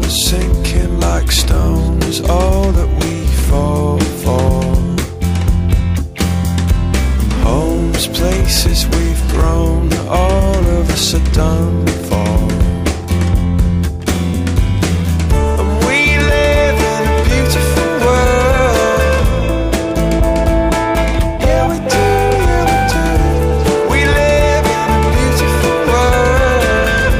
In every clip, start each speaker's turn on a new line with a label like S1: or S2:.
S1: sinking like stones, all that we fall for. Homes, places we've grown, all of us are done for. And we live in a beautiful world. Yeah, we do, yeah, we do. We live in a beautiful world.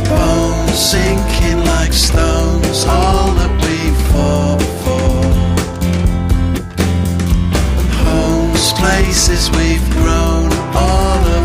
S1: Bones sinking like stones, all that we fall for. And homes, places we've grown, all of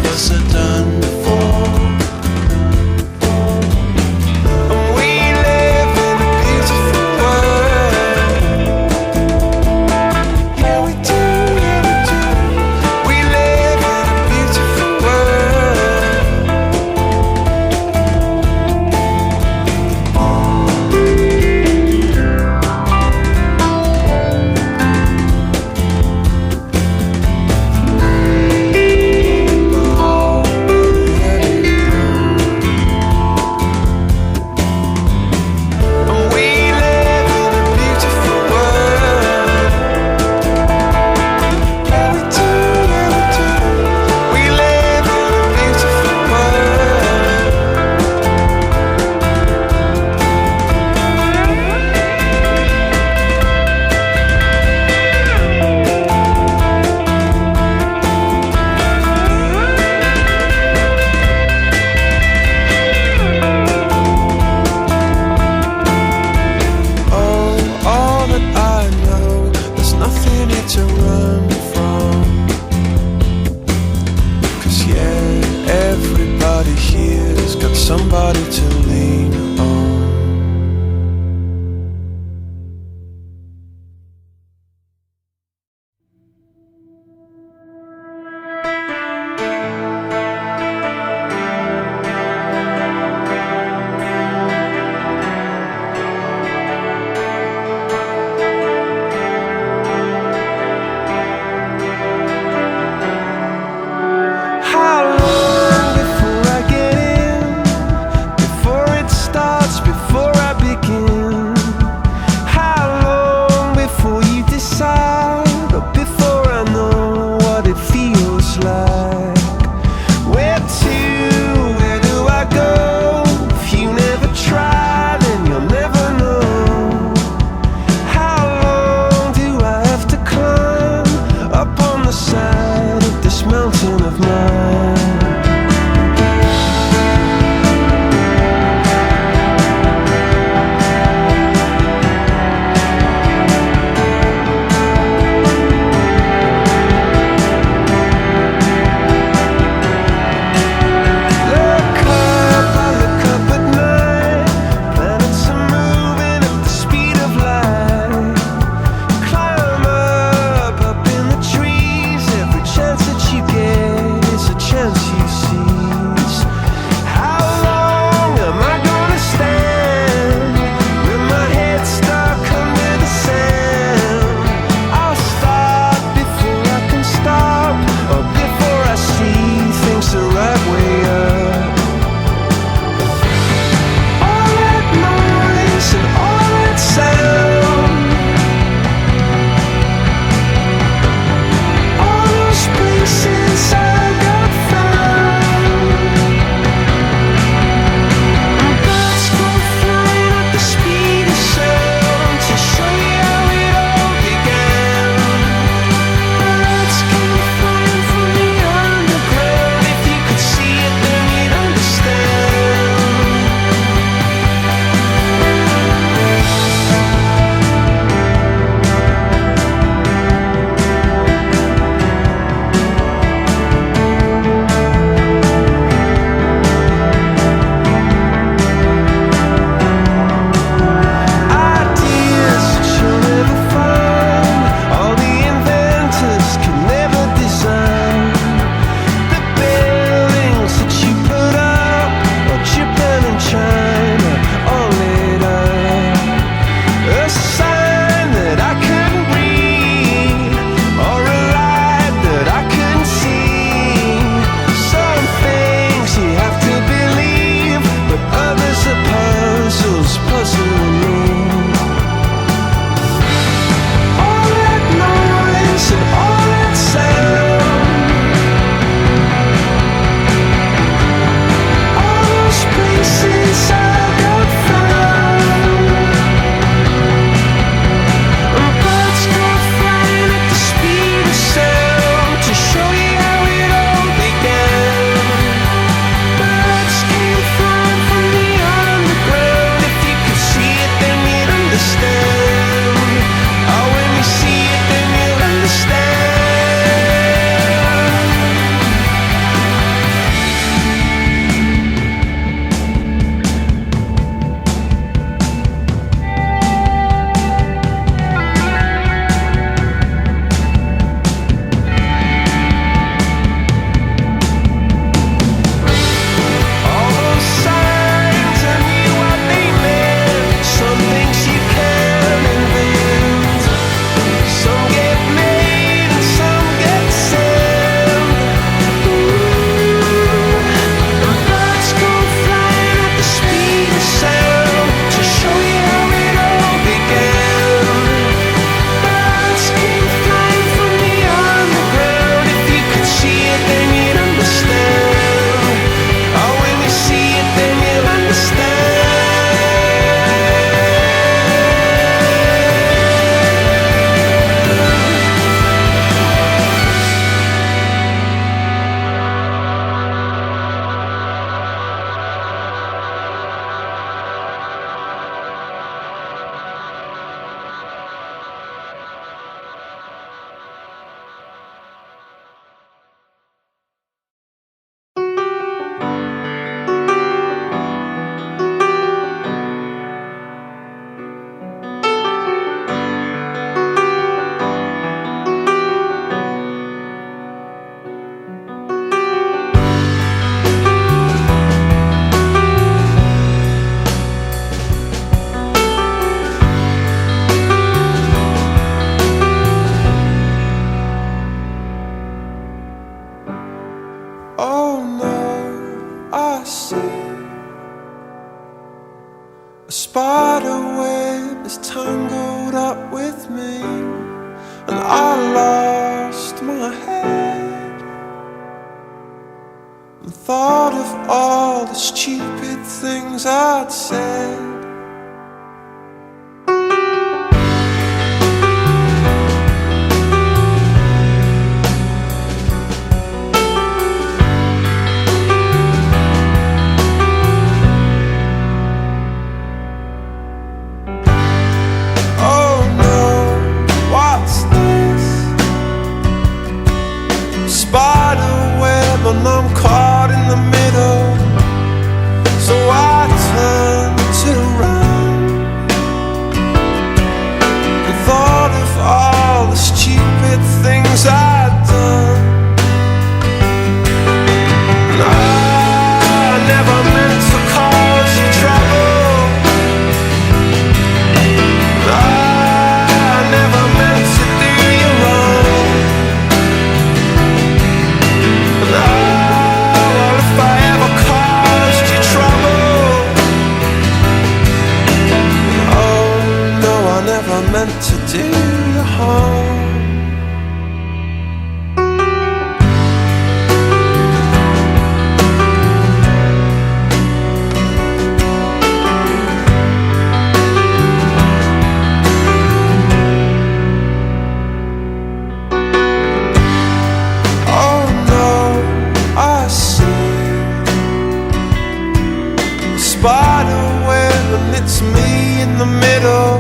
S1: do you harm. Oh no, I see a spider web and it's me in the middle.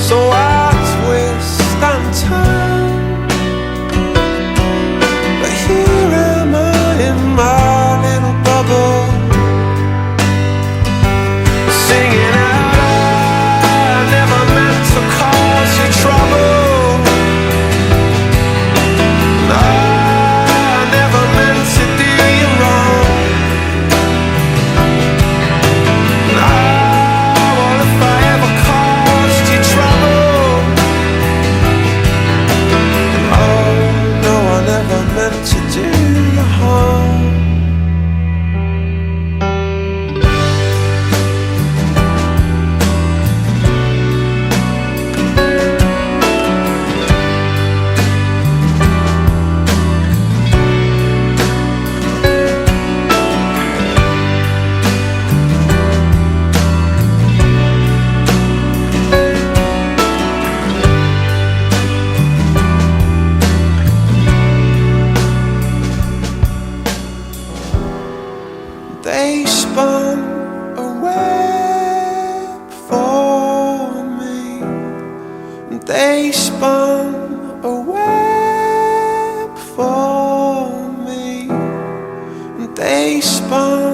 S1: So I twist and turn, but here am I in my little bubble, singing out, I never meant to cause you trouble. No, I never meant to do you wrong. No, what if I ever caused you trouble? Oh no, I never meant to do you harm. They spun a web for me. They spun a web for me. They spun